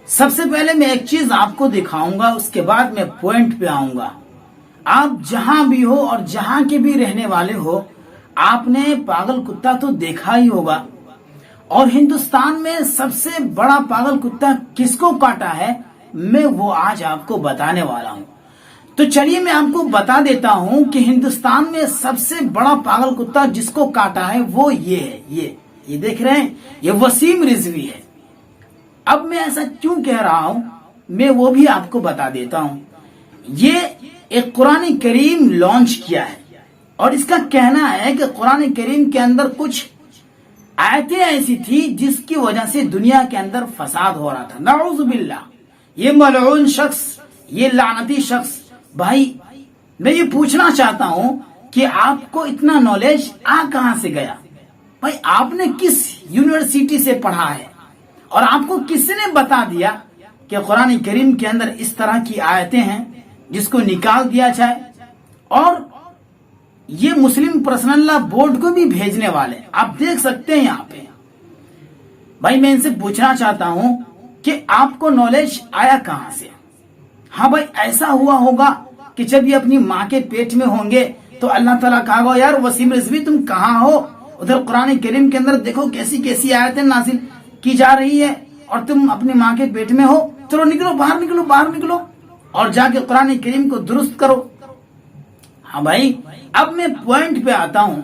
سب سے پہلے میں ایک چیز آپ کو دکھاؤں گا، اس کے بعد میں پوائنٹ پہ آؤں گا۔ آپ جہاں بھی ہو اور جہاں کے بھی رہنے والے ہو، آپ نے پاگل کتا تو دیکھا ہی ہوگا، اور ہندوستان میں سب سے بڑا پاگل کتا کس کو کاٹا ہے میں وہ آج آپ کو بتانے والا ہوں۔ تو چلیے میں آپ کو بتا دیتا ہوں کہ ہندوستان میں سب سے بڑا پاگل کتا جس کو کاٹا ہے وہ یہ ہے، یہ دیکھ رہے ہیں، یہ وسیم رضوی ہے۔ اب میں ایسا کیوں کہہ رہا ہوں میں وہ بھی آپ کو بتا دیتا ہوں۔ یہ ایک قرآن کریم لانچ کیا ہے، اور اس کا کہنا ہے کہ قرآن کریم کے اندر کچھ آیتیں ایسی تھی جس کی وجہ سے دنیا کے اندر فساد ہو رہا تھا۔ نعوذ باللہ، یہ ملعون شخص، یہ لعنتی شخص۔ بھائی میں یہ پوچھنا چاہتا ہوں کہ آپ کو اتنا نالج کہاں سے گیا؟ بھائی آپ نے کس یونیورسٹی سے پڑھا ہے، اور آپ کو کس نے بتا دیا کہ قرآن کریم کے اندر اس طرح کی آیتیں ہیں جس کو نکال دیا جائے؟ اور یہ مسلم پرسنل لا بورڈ کو بھی بھیجنے والے، آپ دیکھ سکتے ہیں یہاں پہ۔ بھائی میں ان سے پوچھنا چاہتا ہوں کہ آپ کو نالج آیا کہاں سے؟ ہاں بھائی ایسا ہوا ہوگا کہ جب یہ اپنی ماں کے پیٹ میں ہوں گے تو اللہ تعالیٰ کہا گا یار وسیم رضوی تم کہاں ہو؟ ادھر قرآن کریم کے اندر دیکھو کیسی کیسی آیتیں نازل کی جا رہی ہے، اور تم اپنی ماں کے پیٹ میں ہو، چلو نکلو باہر، نکلو باہر، نکلو اور جا کے قرآن کریم کو درست کرو۔ ہاں بھائی اب میں پوائنٹ پہ آتا ہوں۔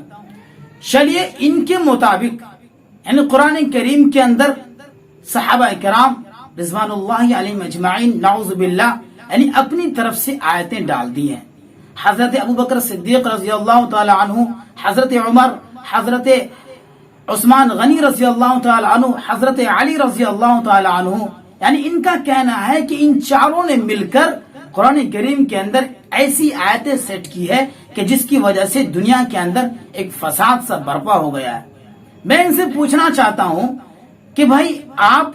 چلیے ان کے مطابق یعنی قرآن کریم کے اندر صحابہ کرام رضوان اللہ علیہم اجمعین نعوذ باللہ یعنی اپنی طرف سے آیتیں ڈال دی ہیں۔ حضرت ابوبکر صدیق رضی اللہ تعالی عنہ، حضرت عمر، حضرت عثمان غنی رضی اللہ تعالی عنہ، حضرت علی رضی اللہ تعالی عنہ، یعنی ان کا کہنا ہے کہ ان چاروں نے مل کر قرآن کریم کے اندر ایسی آیتیں سیٹ کی ہے کہ جس کی وجہ سے دنیا کے اندر ایک فساد سا برپا ہو گیا ہے۔ میں ان سے پوچھنا چاہتا ہوں کہ بھائی آپ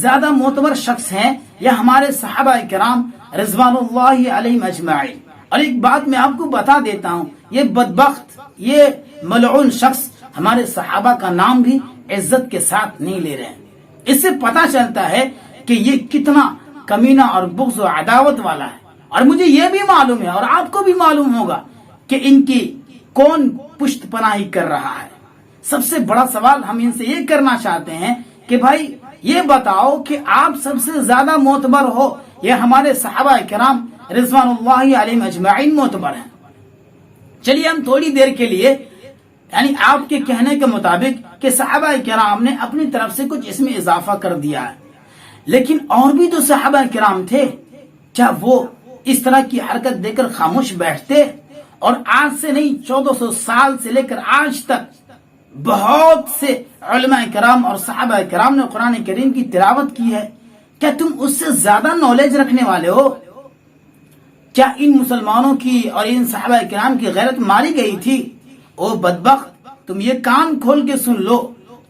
زیادہ معتبر شخص ہیں یا ہمارے صحابہ کرام رضوان اللہ علیہم اجمعین؟ اور ایک بات میں آپ کو بتا دیتا ہوں، یہ بدبخت، یہ ملعون شخص ہمارے صحابہ کا نام بھی عزت کے ساتھ نہیں لے رہے ہیں۔ اس سے پتا چلتا ہے کہ یہ کتنا کمینہ اور بغض و عداوت والا ہے۔ اور مجھے یہ بھی معلوم ہے اور آپ کو بھی معلوم ہوگا کہ ان کی کون پشت پناہی کر رہا ہے۔ سب سے بڑا سوال ہم ان سے یہ کرنا چاہتے ہیں کہ بھائی یہ بتاؤ کہ آپ سب سے زیادہ معتبر ہو یا ہمارے صحابہ کرام رضوان اللہ علیہم اجمعین معتبر ہیں؟ چلیے ہم تھوڑی دیر کے لیے یعنی آپ کے کہنے کے مطابق کہ صحابہ کرام نے اپنی طرف سے کچھ اس میں اضافہ کر دیا ہے، لیکن اور بھی تو صحابہ کرام تھے، کیا وہ اس طرح کی حرکت دے کر خاموش بیٹھتے؟ اور آج سے نہیں 1400 سال سے لے کر آج تک بہت سے علماء کرام اور صحابہ کرام نے قرآن کریم کی تلاوت کی ہے، کیا تم اس سے زیادہ نالج رکھنے والے ہو؟ کیا ان مسلمانوں کی اور ان صحابہ کرام کی غیرت ماری گئی تھی؟ او بدبخت، تم یہ کان کھول کے سن لو،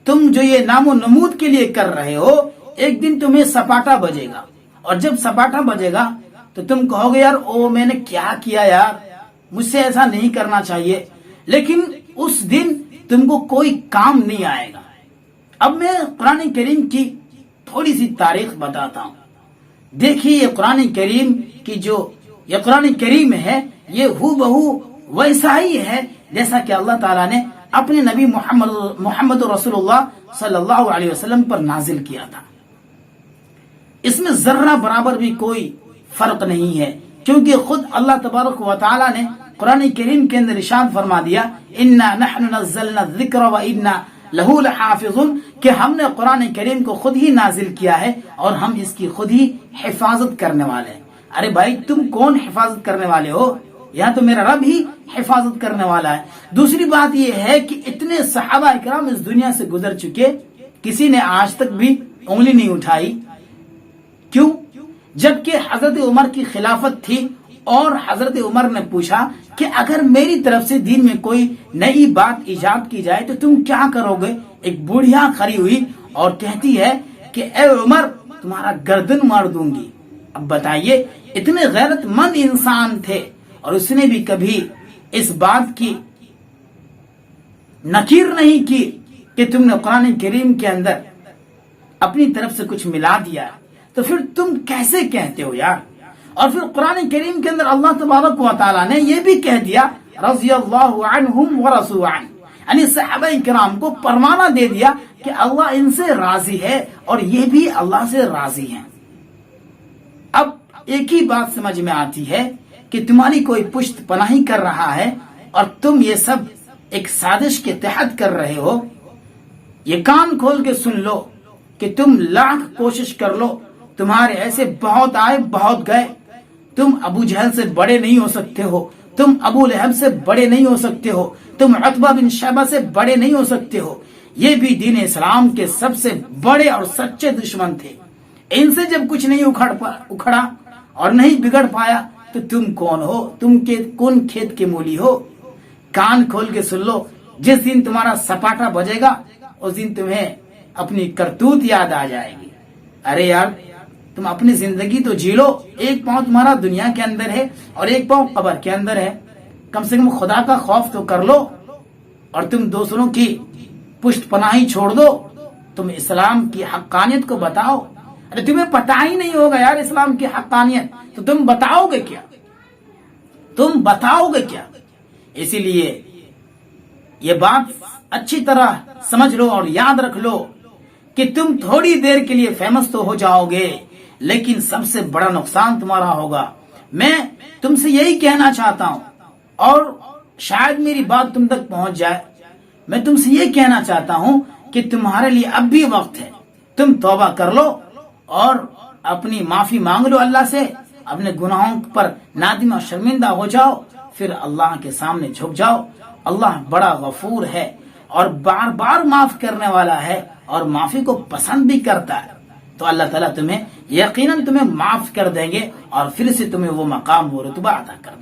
تم جو یہ نام و نمود کے لیے کر رہے ہو ایک دن تمہیں سپاٹا بجے گا، اور جب سپاٹا بجے گا تو تم کہو گے یار او میں نے کیا کیا یار، مجھ سے ایسا نہیں کرنا چاہیے، لیکن اس دن تم کو کوئی کام نہیں آئے گا۔ اب میں قرآن کریم کی تھوڑی سی تاریخ بتاتا ہوں۔ دیکھیے یہ قرآن کریم کی جو یہ قرآن کریم ہے یہ ہو بہو ویسا ہی ہے جیسا کہ اللہ تعالیٰ نے اپنے نبی محمد رسول اللہ صلی اللہ علیہ وسلم پر نازل کیا تھا۔ اس میں ذرہ برابر بھی کوئی فرق نہیں ہے، کیونکہ خود اللہ تبارک و تعالیٰ نے قرآن کریم کے اندر ارشاد فرما دیا انا نحن نزلنا الذکر و انا لہو لحافظون، کہ ہم نے قرآن کریم کو خود ہی نازل کیا ہے اور ہم اس کی خود ہی حفاظت کرنے والے ہیں۔ ارے بھائی تم کون حفاظت کرنے والے ہو؟ یہاں تو میرا رب ہی حفاظت کرنے والا ہے۔ دوسری بات یہ ہے کہ اتنے صحابہ کرام اس دنیا سے گزر چکے، کسی نے آج تک بھی انگلی نہیں اٹھائی۔ کیوں؟ جبکہ حضرت عمر کی خلافت تھی اور حضرت عمر نے پوچھا کہ اگر میری طرف سے دین میں کوئی نئی بات ایجاد کی جائے تو تم کیا کرو گے؟ ایک بوڑھیا کھڑی ہوئی اور کہتی ہے کہ اے عمر تمہارا گردن مار دوں گی۔ اب بتائیے اتنے غیرت مند انسان تھے اور اس نے بھی کبھی اس بات کی نکیر نہیں کی کہ تم نے قرآن کریم کے اندر اپنی طرف سے کچھ ملا دیا۔ تو پھر تم کیسے کہتے ہو یار؟ اور پھر قرآن کریم کے اندر اللہ تبارک و تعالیٰ نے یہ بھی کہہ دیا رضی اللہ عنہم ورضوا عنہ، یعنی صحابہ کرام کو پروانہ دے دیا کہ اللہ ان سے راضی ہے اور یہ بھی اللہ سے راضی ہیں۔ اب ایک ہی بات سمجھ میں آتی ہے کہ تمہاری کوئی پشت پناہی کر رہا ہے اور تم یہ سب ایک سازش کے تحت کر رہے ہو۔ یہ کان کھول کے سن لو کہ تم لاکھ کوشش کر لو، تمہارے ایسے بہت آئے بہت گئے، تم ابو جہل سے بڑے نہیں ہو سکتے ہو، تم ابو لہب سے بڑے نہیں ہو سکتے ہو، تم عتبہ بن شیبہ سے بڑے نہیں ہو سکتے ہو۔ یہ بھی دین اسلام کے سب سے بڑے اور سچے دشمن تھے، ان سے جب کچھ نہیں اکھڑا اور نہیں بگڑ پایا تو تم کون ہو؟ تم کون کھیت کے مولی ہو؟ کان کھول کے سن لو، جس دن تمہارا سپاٹا بجے گا اس دن تمہیں اپنی کرتوت یاد آ جائے گی۔ ارے یار تم اپنی زندگی تو جی لو، ایک پاؤں تمہارا دنیا کے اندر ہے اور ایک پاؤں قبر کے اندر ہے، کم سے کم خدا کا خوف تو کر لو۔ اور تم دوسروں کی پشت پناہی چھوڑ دو، تم اسلام کی حقانیت کو بتاؤ۔ ارے تمہیں پتہ ہی نہیں ہوگا یار اسلام کی حقانیت، تو تم بتاؤ گے کیا؟ تم بتاؤ گے کیا؟ اسی لیے یہ بات اچھی طرح سمجھ لو اور یاد رکھ لو کہ تم تھوڑی دیر کے لیے فیمس تو ہو جاؤ گے، لیکن سب سے بڑا نقصان تمہارا ہوگا۔ میں تم سے یہی کہنا چاہتا ہوں، اور شاید میری بات تم تک پہنچ جائے، میں تم سے یہ کہنا چاہتا ہوں کہ تمہارے لیے اب بھی وقت ہے، تم توبہ کر لو اور اپنی معافی مانگ لو اللہ سے، اپنے گناہوں پر نادم اور شرمندہ ہو جاؤ، پھر اللہ کے سامنے جھک جاؤ۔ اللہ بڑا غفور ہے اور بار بار معاف کرنے والا ہے اور معافی کو پسند بھی کرتا ہے، تو اللہ تعالیٰ تمہیں یقیناً تمہیں معاف کر دیں گے اور پھر سے تمہیں وہ مقام وہ رتبہ عطا کر